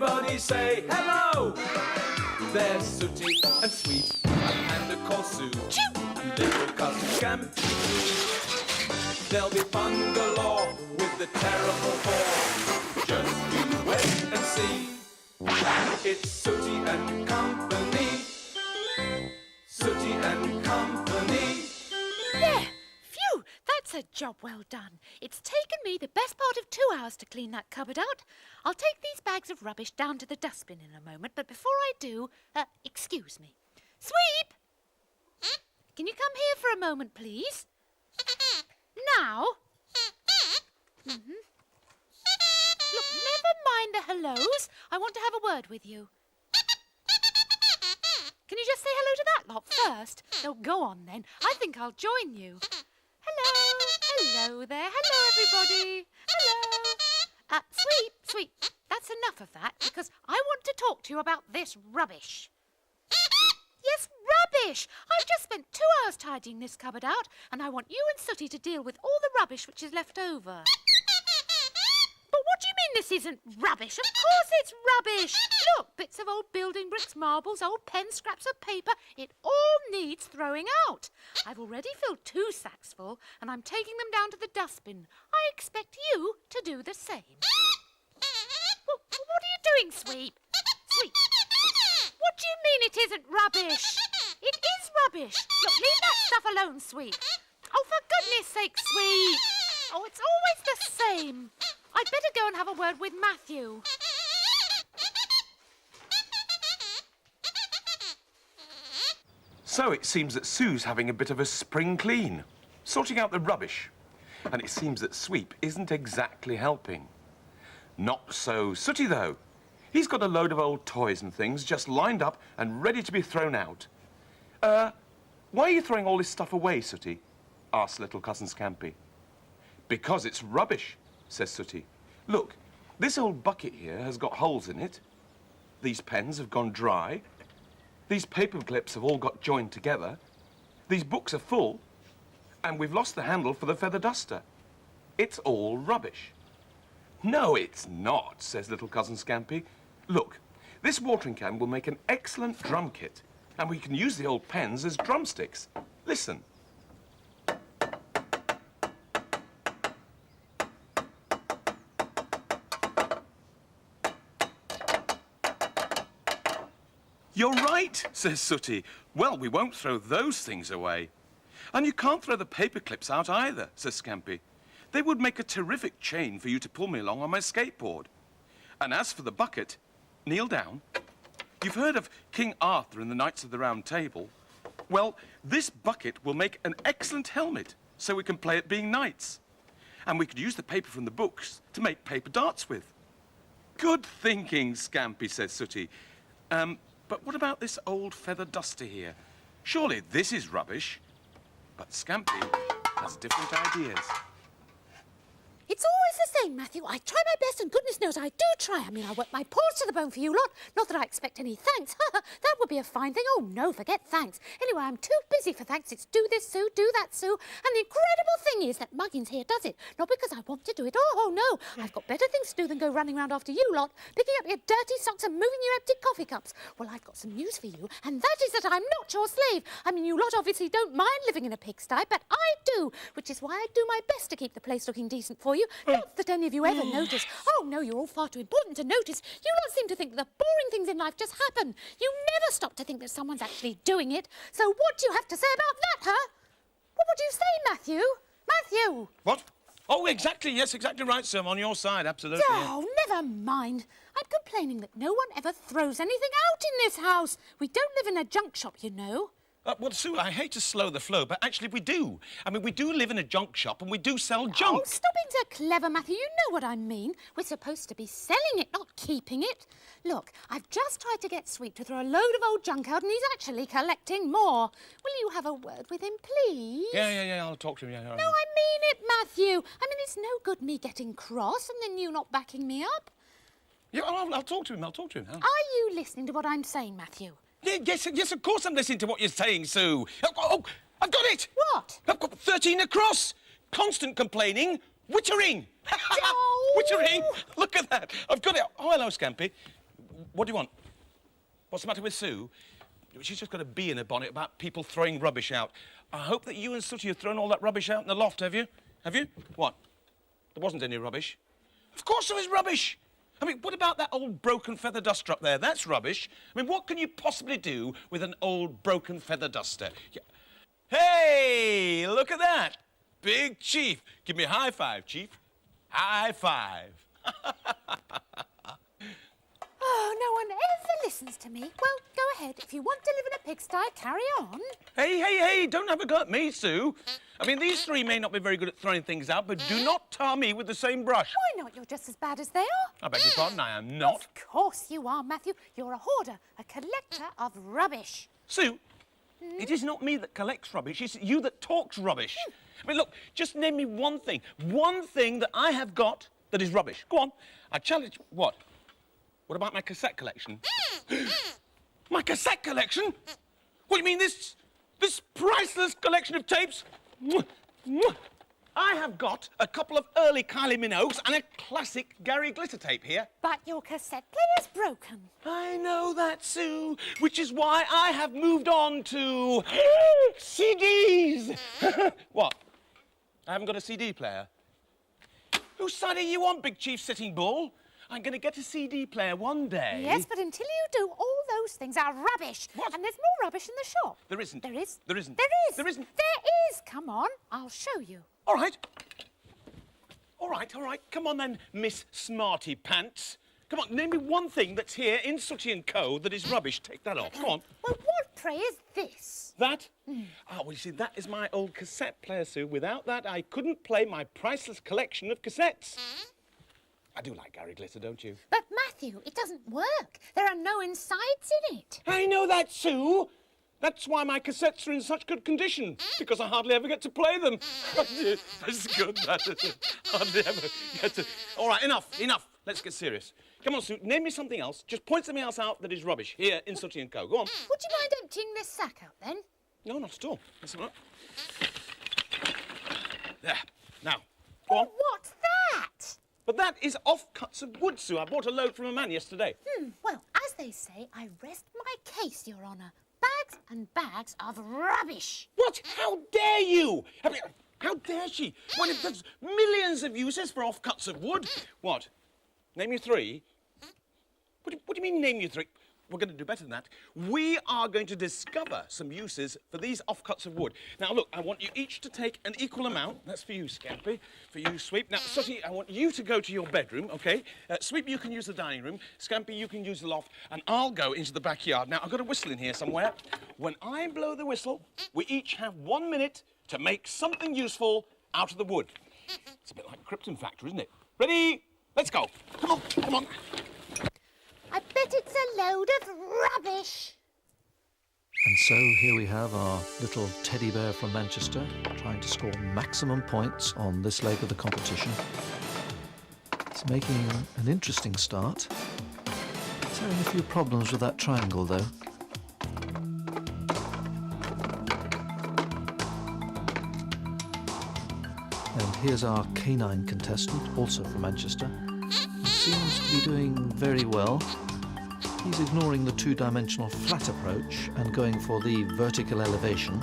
Everybody say hello. There's Sooty and Sweet, and Panda called Sue, and little cousin Scampi. There'll be fun galore with the terrible four. Just you wait and see. It's Sooty and Company. Sooty and Company. There! Phew! That's a job well done. It's taken me the best part of 2 hours to clean that cupboard out. I'll take these bags of rubbish down to the dustbin in a moment, but before I do, excuse me. Sweep! Can you come here for a moment, please? Now? Look, never mind the hellos. I want to have a word with you. Can you just say hello to that lot first? Oh, go on then. I think I'll join you. Hello. Hello there. Hello, everybody. Hello. Sweep. That's enough of that, because I want to talk to you about this rubbish. Yes, rubbish! I've just spent 2 hours tidying this cupboard out, and I want you and Sooty to deal with all the rubbish which is left over. But what do you mean this isn't rubbish? Of course it's rubbish! Look, bits of old building bricks, marbles, old pens, scraps of paper. It all needs throwing out. I've already filled 2 sacks full, and I'm taking them down to the dustbin. I expect you to do the same. Well, what are you doing, Sweep? Sweep. What do you mean it isn't rubbish? It is rubbish. Look, leave that stuff alone, Sweep. Oh, for goodness sake, Sweep. Oh, it's always the same. I'd better go and have a word with Matthew. So it seems that Sue's having a bit of a spring clean, sorting out the rubbish. And it seems that Sweep isn't exactly helping. Not so Sooty, though. He's got a load of old toys and things just lined up and ready to be thrown out. Why are you throwing all this stuff away, Sooty? Asked little cousin Scampi. Because it's rubbish, says Sooty. Look, this old bucket here has got holes in it. These pens have gone dry. These paper clips have all got joined together. These books are full. And we've lost the handle for the feather duster. It's all rubbish. No, it's not, says little cousin Scampi. Look, this watering can will make an excellent drum kit, and we can use the old pens as drumsticks. Listen. You're right, says Sooty. Well, we won't throw those things away. And you can't throw the paper clips out either, says Scampi. They would make a terrific chain for you to pull me along on my skateboard. And as for the bucket, kneel down. You've heard of King Arthur and the Knights of the Round Table. Well, this bucket will make an excellent helmet, so we can play at being knights. And we could use the paper from the books to make paper darts with. Good thinking, Scampi, says Sooty. But what about this old feather duster here? Surely this is rubbish. But Scampi has different ideas. It's always the same, Matthew. I try my best, and goodness knows I do try. I mean, I work my paws to the bone for you lot. Not that I expect any thanks. That would be a fine thing. Oh, no, forget thanks. Anyway, I'm too busy for thanks. It's do this, Sue, do that, Sue. And the incredible thing is that Muggins here does it. Not because I want to do it. Oh, no. I've got better things to do than go running around after you lot, picking up your dirty socks and moving your empty coffee cups. Well, I've got some news for you, and that is that I'm not your slave. I mean, you lot obviously don't mind living in a pigsty, but I do, which is why I do my best to keep the place looking decent for you. Not that any of you ever notice. Oh, no, you're all far too important to notice. You lot seem to think that the boring things in life just happen. You never stop to think that someone's actually doing it. So what do you have to say about that, huh? What would you say, Matthew? Matthew! What? Oh, exactly. Yes, exactly right, sir. I'm on your side, absolutely. Oh, never mind. I'm complaining that no one ever throws anything out in this house. We don't live in a junk shop, you know. Well, Sue, I hate to slow the flow, but actually we do. I mean, we do live in a junk shop and we do sell junk. Oh, stop being so clever, Matthew. You know what I mean. We're supposed to be selling it, not keeping it. Look, I've just tried to get Sweet to throw a load of old junk out, and he's actually collecting more. Will you have a word with him, please? Yeah, I'll talk to him, yeah. No, I mean it, Matthew. I mean, it's no good me getting cross and then you not backing me up. Yeah, I'll talk to him, Huh? Are you listening to what I'm saying, Matthew? Yes, of course I'm listening to what you're saying, Sue. Oh, I've got it! What? I've got 13 across. Constant complaining, wittering. Oh. Wittering. Look at that. I've got it. Oh, hello, Scampi. What do you want? What's the matter with Sue? She's just got a bee in her bonnet about people throwing rubbish out. I hope that you and Sooty have thrown all that rubbish out in the loft, have you? Have you? What? There wasn't any rubbish. Of course there was rubbish. I mean, what about that old broken feather duster up there? That's rubbish. I mean, what can you possibly do with an old broken feather duster? Hey, look at that. Big Chief. Give me a high five, Chief. High five. Oh, no one ever listens to me. Well, go ahead. If you want to live in a pigsty, carry on. Hey, don't have a go at me, Sue. I mean, these three may not be very good at throwing things out, but do not tar me with the same brush. Why not? You're just as bad as they are. I beg your pardon, I am not. Of course you are, Matthew. You're a hoarder, a collector of rubbish. Sue, it is not me that collects rubbish, it's you that talks rubbish. I mean, look, just name me one thing that I have got that is rubbish. Go on, I challenge... What? What about my cassette collection? My cassette collection? What do you mean, this priceless collection of tapes? I have got a couple of early Kylie Minogues and a classic Gary Glitter tape here. But your cassette player's broken. I know that, Sue, which is why I have moved on to CDs. What? I haven't got a CD player. Whose side are you on, Big Chief Sitting Bull? I'm going to get a CD player one day. Yes, but until you do, all those things are rubbish. What? And there's more rubbish in the shop. There isn't. There is. There isn't. There is. There isn't. There is. Come on, I'll show you. All right. All right. Come on then, Miss Smarty Pants. Come on, name me one thing that's here in Sooty & Co. that is rubbish. Take that off. Come on. Well, what, pray, is this? That? Ah, well, you see, that is my old cassette player, Sue. Without that, I couldn't play my priceless collection of cassettes. I do like Gary Glitter, don't you? But, Matthew, it doesn't work. There are no insides in it. I know that, Sue. That's why my cassettes are in such good condition, because I hardly ever get to play them. That's good, that is it. Hardly ever get to... All right, enough. Let's get serious. Come on, Sue, name me something else. Just point something else out that is rubbish here in Sooty & Co. Go on. Would you mind emptying this sack out, then? No, not at all. Let's have a look. There. Now, go on. What's that? But that is offcuts of wood, Sue. I bought a load from a man yesterday. Well, as they say, I rest my case, Your Honour. Bags and bags of rubbish. What? How dare you? I mean, how dare she? When there's millions of uses for offcuts of wood. What? Name you three? What do you mean, name you three? We're going to do better than that. We are going to discover some uses for these offcuts of wood. Now, look, I want you each to take an equal amount. That's for you, Scampi. For you, Sweep. Now, Sooty, I want you to go to your bedroom, OK? Sweep, you can use the dining room. Scampi, you can use the loft. And I'll go into the backyard. Now, I've got a whistle in here somewhere. When I blow the whistle, we each have 1 minute to make something useful out of the wood. It's a bit like a Krypton factor, isn't it? Ready? Let's go. Come on. I bet it's a load of rubbish. And so here we have our little teddy bear from Manchester trying to score maximum points on this leg of the competition. It's making an interesting start. It's having a few problems with that triangle, though. And here's our canine contestant, also from Manchester. He seems to be doing very well. He's ignoring the two-dimensional flat approach and going for the vertical elevation.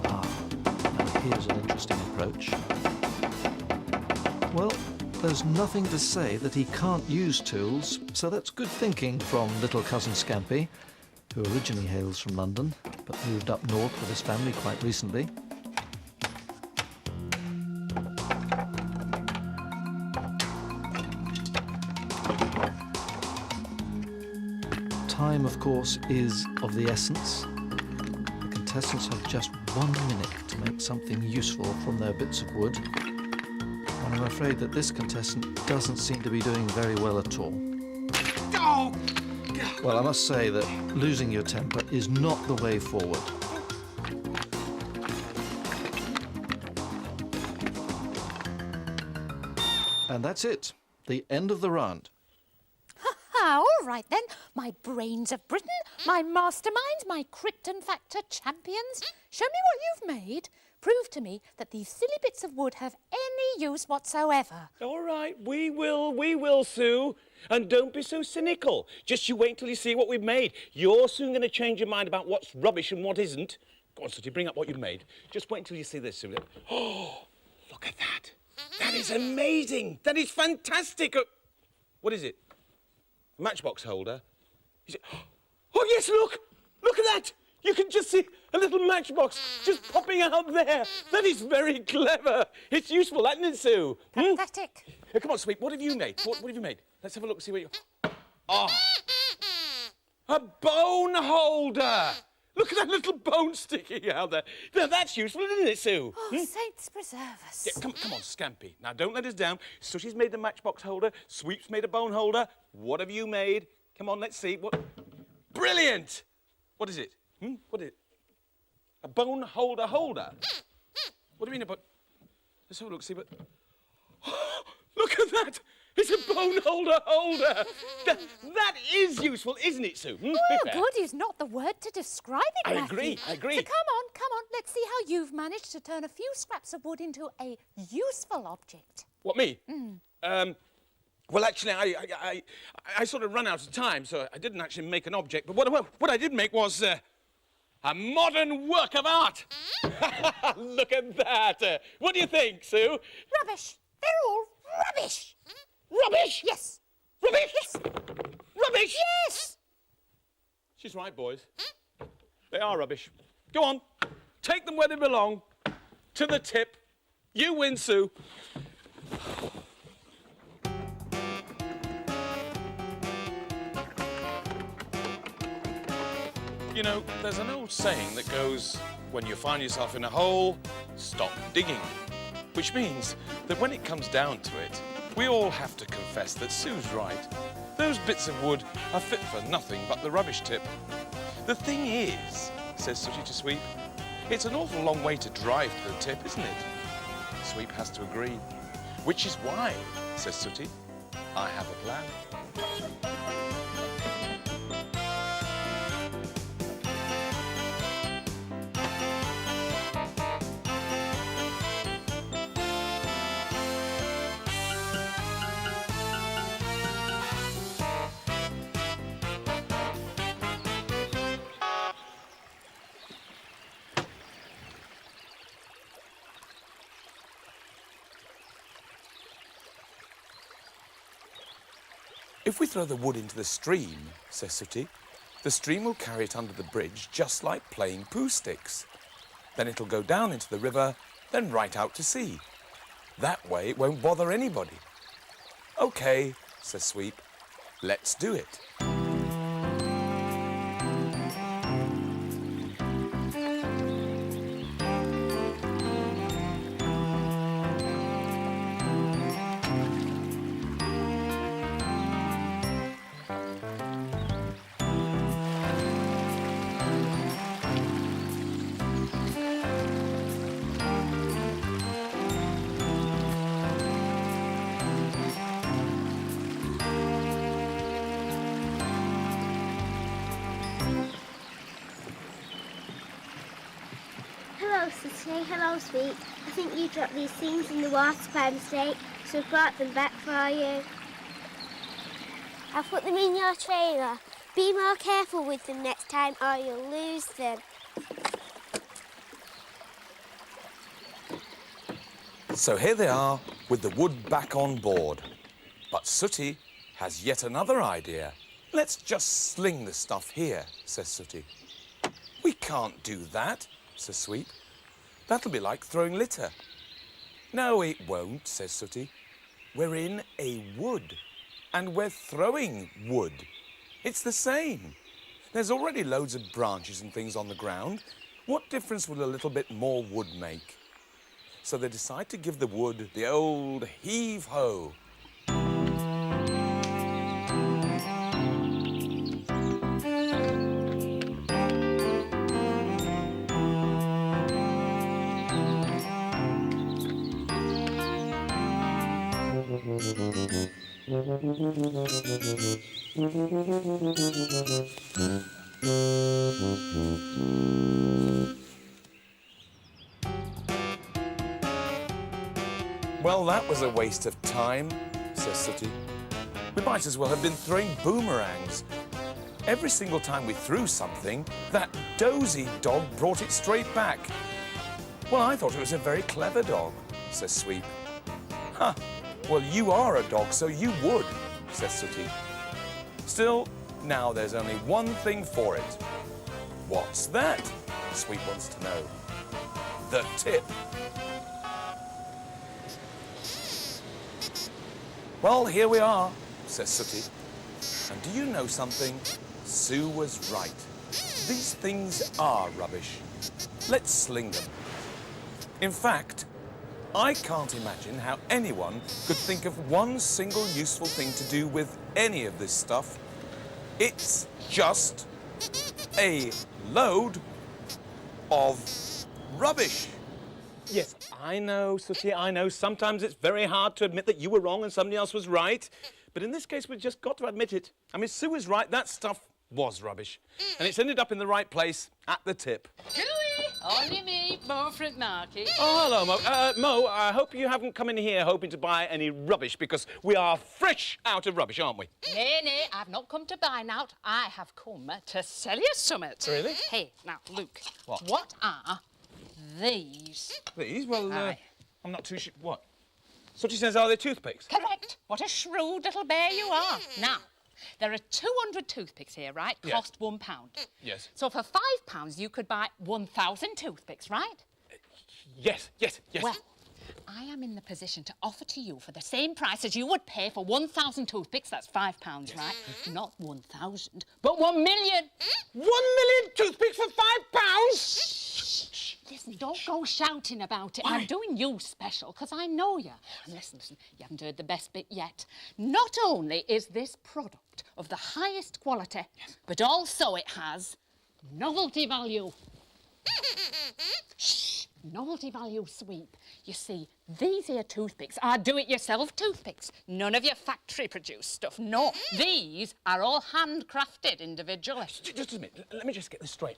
Now here's an interesting approach. Well, there's nothing to say that he can't use tools, so that's good thinking from little cousin Scampi, who originally hails from London, but moved up north with his family quite recently. Time, of course, is of the essence. The contestants have just 1 minute to make something useful from their bits of wood. And I'm afraid that this contestant doesn't seem to be doing very well at all. Oh! Well, I must say that losing your temper is not the way forward. And that's it. The end of the round. All right, then. My brains of Britain My masterminds, my Krypton Factor champions, show me what you've made. Prove to me that these silly bits of wood have any use whatsoever. All right, we will, Sue. And don't be so cynical. Just you wait till you see what we've made. You're soon going to change your mind about what's rubbish and what isn't. Go on, Sooty, bring up what you've made. Just wait until you see this, Sue. Oh, look at that. That is amazing. That is fantastic. What is it? A matchbox holder? Is it? Oh, yes, look. Look at that. You can just see a little matchbox just popping out there. That is very clever. It's useful, isn't it, Sue? Pathetic. Come on, Sweet, what have you made? What have you made? Let's have a look and see what you... Oh, a bone holder. Look at that little bone sticking out there. Now, that's useful, isn't it, Sue? Oh, saints preserve us. Yeah, come on, Scampi. Now, don't let us down. Sooty's made the matchbox holder. Sweep's made a bone holder. What have you made? Come on, let's see. What? Brilliant! What is it? What is it? A bone holder holder? What do you mean about... Let's have a look, see, but... Look at that! It's a bone holder holder! That is useful, isn't it, Sue? Oh, good is not the word to describe it, I Matthew. agree, I agree. So come on, let's see how you've managed to turn a few scraps of wood into a useful object. What, me? Well, actually, I sort of run out of time, so I didn't actually make an object. But what I did make was a modern work of art. Look at that. What do you think, Sue? Rubbish. They're all rubbish. Rubbish? Yes. Rubbish? Yes. Rubbish? Yes. She's right, boys. They are rubbish. Go on. Take them where they belong. To the tip. You win, Sue. You know, there's an old saying that goes, when you find yourself in a hole, stop digging. Which means that when it comes down to it, we all have to confess that Sue's right. Those bits of wood are fit for nothing but the rubbish tip. The thing is, says Sooty to Sweep, it's an awful long way to drive to the tip, isn't it? Sweep has to agree. Which is why, says Sooty, I have a plan. If we throw the wood into the stream, says Sooty, the stream will carry it under the bridge just like playing poo sticks. Then it'll go down into the river, then right out to sea. That way it won't bother anybody. OK, says Sweep, let's do it. Hello, Sooty. Hello, Sweet. I think you dropped these things in the water by mistake, so I brought them back for you. I'll put them in your trailer. Be more careful with them next time or you'll lose them. So here they are, with the wood back on board. But Sooty has yet another idea. Let's just sling the stuff here, says Sooty. We can't do that, says Sweep. That'll be like throwing litter. No, it won't, says Sooty. We're in a wood, and we're throwing wood. It's the same. There's already loads of branches and things on the ground. What difference will a little bit more wood make? So they decide to give the wood the old heave-ho. Well, that was a waste of time, says Sooty. We might as well have been throwing boomerangs. Every single time we threw something, that dozy dog brought it straight back. Well, I thought it was a very clever dog, says Sweep. Huh, well, you are a dog, so you would, says Sooty. Still, now there's only one thing for it. What's that? Sweep wants to know. The tip. Well, here we are, says Sooty. And do you know something? Sue was right. These things are rubbish. Let's sling them. In fact, I can't imagine how anyone could think of one single useful thing to do with any of this stuff. It's just a load of rubbish. Yes, I know, Sooty, I know. Sometimes it's very hard to admit that you were wrong and somebody else was right. But in this case, we've just got to admit it. I mean, Sue is right. That stuff was rubbish. And it's ended up in the right place at the tip. Only me, Mo from Market. Oh, hello, Mo. Mo, I hope you haven't come in here hoping to buy any rubbish, because we are fresh out of rubbish, aren't we? Nay, I've not come to buy naught. I have come to sell you something. Really? Hey, now, look. What? are these? These? Well, Aye. I'm not too sure. What? Sooty says, are they toothpicks? Correct. What a shrewd little bear you are. Now, there are 200 toothpicks here, right? Yes. Cost £1. Yes. So for £5, you could buy 1,000 toothpicks, right? Yes. Well, I am in the position to offer to you for the same price as you would pay for 1,000 toothpicks. That's £5, right? Not 1,000, but 1 million. 1 million toothpicks for £5? Listen, don't go shouting about it. Why? I'm doing you special, because I know you. And listen, you haven't heard the best bit yet. Not only is this product of the highest quality, but also it has novelty value. Shh! Novelty value, Sweep. You see, these here toothpicks are do-it-yourself toothpicks. None of your factory-produced stuff. No, these are all handcrafted individually. Just a minute. Let me just get this straight.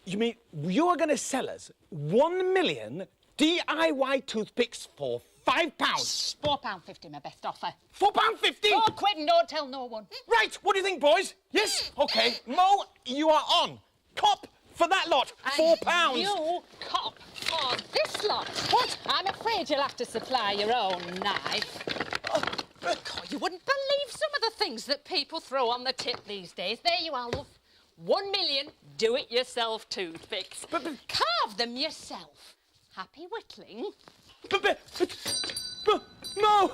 You mean you're going to sell us 1 million DIY toothpicks for £5? £4.50, my best offer. £4.50? Oh, quit and don't tell no one. Right, what do you think, boys? Yes? OK. Mo, you are on. Cop for that lot. £4. You cop for this lot. What? I'm afraid you'll have to supply your own knife. Oh, God, you wouldn't believe some of the things that people throw on the tip these days. There you are, love. 1 million do-it-yourself toothpicks. But- Carve them yourself. Happy whittling. But Mo!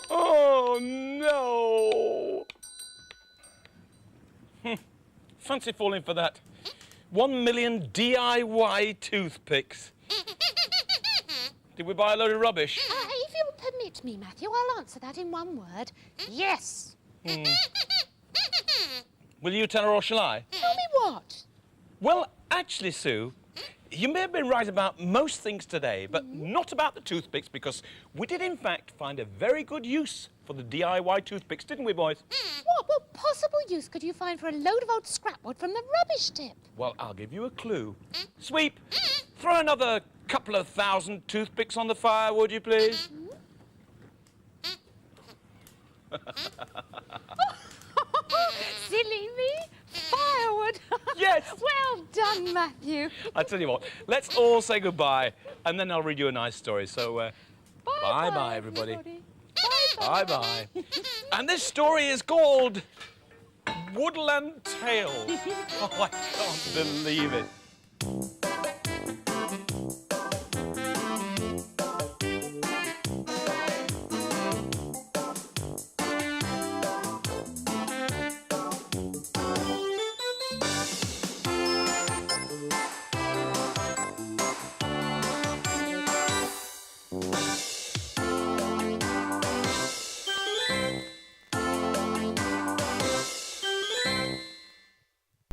Oh, no! Fancy falling for that. 1 million DIY toothpicks. Did we buy a load of rubbish? If you'll permit me, Matthew, I'll answer that in one word. Yes. Will you tell her or shall I? Tell me what? Well, actually, Sue, you may have been right about most things today, but not about the toothpicks, because we did, in fact, find a very good use for the DIY toothpicks, didn't we, boys? What possible use could you find for a load of old scrapwood from the rubbish tip? Well, I'll give you a clue. Sweep, throw another couple of thousand toothpicks on the fire, would you, please? Silly me? Firewood? Yes! Well done, Matthew. I tell you what, let's all say goodbye, and then I'll read you a nice story. So, bye-bye, everybody. Bye-bye. And this story is called Woodland Tales. Oh, I can't believe it.